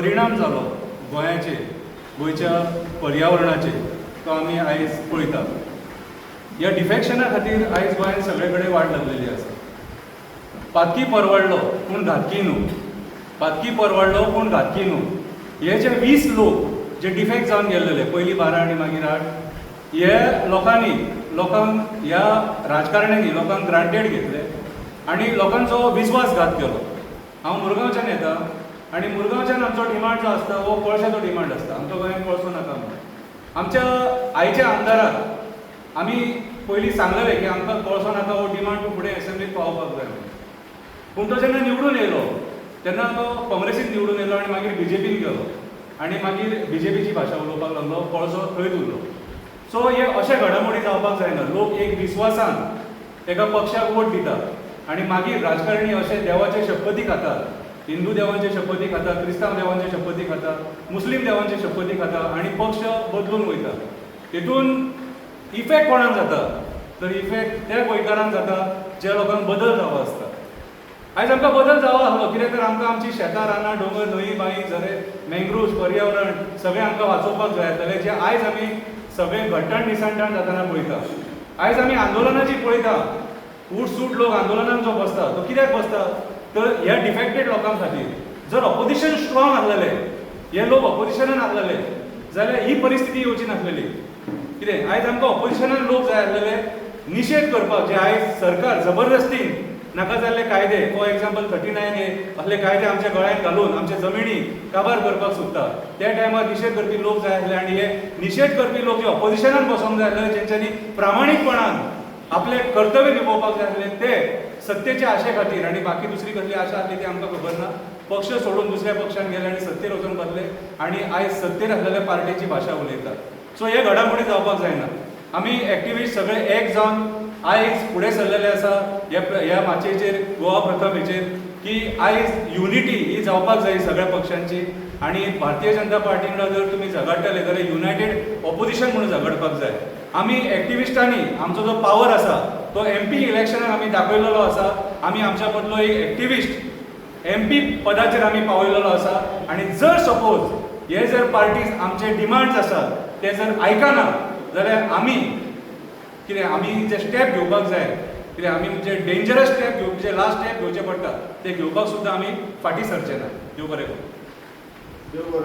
परिणाम जालो गोंयाचे गोंयच्या पर्यावरणाचे तो आमी आयज पळयता। ह्या डिफेक्शना खातीर आयज गोंयांत सगळे कडेन वाट लागलेली आसा। पातकी परवडलो पूण घातकी न्हू, पातकी परवडलो पूण घातकी न्हू। हे जे 20 लोक जे डिफेक्ट जावन गेल्लेले पयलीं 12 आनी मागीर 8, हे लोकांक ह्या राजकारण्यांनी लोकांक ग्रांटेड घेतले आनी लोकांचो विस्वासघात केलो। हांव मुरगांवच्यान येता आनी मुरगांवच्यान आमचो डिमांड जो आसता वो कोळशाचो डिमांड आसता। आमच्या गोंयांत कोळसो नाका म्हणून आमच्या आयच्या आमदाराक आमी पयलीं सांगलेलें की आमकां कोळसो नाका, हो डिमांड तूं फुडें एसेंब्लीत पावोवपाक जाय म्हणून। पूण तो जेन्ना निवडून येयलो तेन्ना तो काँग्रेसीन निवडून येयलो आनी मागीर बीजेपीन गेलो आनी मागीर बीजेपीची भाशा उलोवपाक लागलो, कोळसो थंयच उरलो। सो हे अशे घडामोडी जावपाक जायना। लोक एक विस्वासान एका पक्षाक वोट दितात आनी मागीर राजकारणी अशे देवाचे शपथी खातात, हिंदू देवांचे शपथी खाता, क्रिस्तांव देवांचे शपथी खाता, मुस्लीम देवांचे शपथी खाता आनी पक्ष बदलून वयता। हितून इफेक्ट कोणाक जाता तर इफेक्ट त्या गोंयकारांक जाता ज्या लोकांक बदल जावो आसता। आयज आमकां बदल जावो आसलो कित्याक तर आमकां आमची शेतां रानां दोंगर न्हंय बांय झरे मँग्रोव्स पर्यावरण सगळें आमकां वाचोवपाक जाय आसलें, जे आयज आमी सगळें घट्टण निसणटाण जाताना पळयता। आयज आमी आंदोलनां जीं पळयता, उठसूट लोक आंदोलनांक जो बसता तो कित्याक बसता तर ह्या डिफेक्टेड लोकां खातीर। जर ऑपोजिशन स्ट्रॉंग आसलेलें, हे लोक ऑपोजिशनान आसलेले जाल्यार ही परिस्थिती येवची नासलेली। कितें आयज आमकां ऑपोजिशनान लोक जाय आसलेले निशेध करपाक, जे आयज सरकार जबरदस्तीन नाका जाल्ले कायदे, फॉर एग्जाम्पल 39A असले कायदे आमच्या गळ्यांत घालून आमचे जमिनी काबार करपाक सोदता। त्या टायमार निशेध करपी लोक जाय आसले आनी हे निशेध करपी लोक जे ऑपोजिशनान बसोंक जाय आसले, जेंच्यांनी प्रामाणीकपणान आपले कर्तव्य निभोवपाक जाय आसले, ते सत्तेच्या आशे खातीर आनी बाकी दुसरी कसली आशा आसली ती आमकां खबर ना, पक्ष सोडून दुसऱ्या पक्षान गेले आनी सत्तेर वचून बसले आनी आयज सत्तेर आसलेल्या पार्टीची भाशा उलयतात। सो हे घडामोडी जावपाक जायना। आमी एक्टिविस्ट सगळे एक जावन आयज फुडें सरलेले आसा ह्या माचयेचेर, गोवा प्रथमेचेर, की आयज युनिटी ही जावपाक जाय सगळ्या पक्षांची आनी भारतीय जनता पार्टी वांगडा जर तुमी झगडटले जाल्यार युनायटेड ऑपोजिशन म्हणून झगडपाक जाय। आमी एक्टिविस्टांनी आमचो जो पावर आसा तो MP इलेक्शनाक आमी दाखयलेलो आसा। आमी आमच्या मदलो एक एक्टिविस्ट MP पदाचेर आमी पावयलेलो आसा आनी जर सपोज हे जर पार्टीज आमचे डिमांड्स आसात ते जर आयकना जाल्यार आमी कितें आमी जे स्टेप घेवपाक जाय, कितें आमी जे डेंजरस स्टेप जे लास्ट स्टेप घेवचे पडटा ते घेवपाक सुद्दां आमी फाटीं सरचे ना। देव बरें करूं।